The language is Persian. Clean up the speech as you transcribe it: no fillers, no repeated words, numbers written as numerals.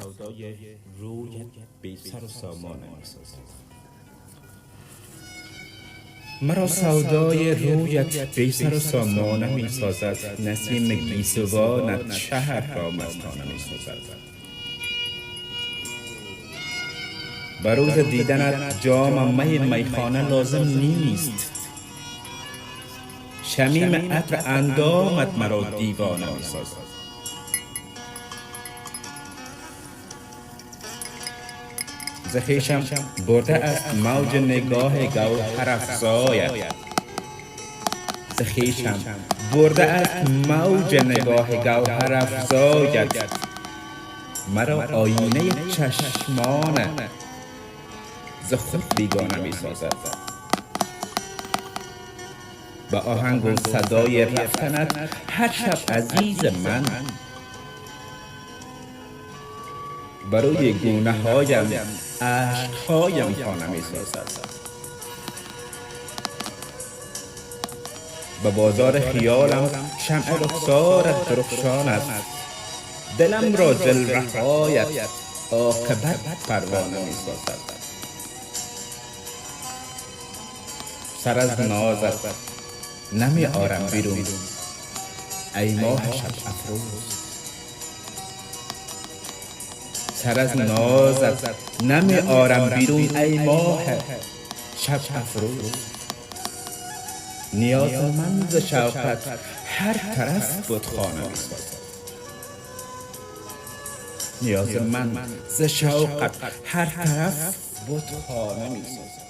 سودای رویت بی سر و سامان می‌سازد. مرا سودای رویت بی سر و سامانه می‌سازد، نسیم گیسوانت شهر را مستانه می‌سازد. به روز دیدنت جام می میخانه لازم نیست، شمیم عطر اندامت مرا دیوانه می‌سازد. ز خویشم برده است موج نگاه گوهرافزایت، ز خویشم برده است موج نگاه گوهرافزایت. مرا آینه چشمانت ز خود بیگانه می‌سازد. به آهنگ و صدای رفتنت هر شب عزیز من بر روی گونه‌هایم اشک‌هایم خانه می‌سازد. به بازار خیالم شمع رخسارت درخشان است، دلم را جلوه‌هایت عاقبت پروانه می‌سازد. سر از نازت نمی آرم بیرون ای ماه شب افروز، سر از نازت نمی آرم بیرون ای ماه شب افروز. نیازمند ز شوقت هر طرف بتخانه می‌سازد، نیازمند ز شوقت هر طرف بتخانه می‌سازد.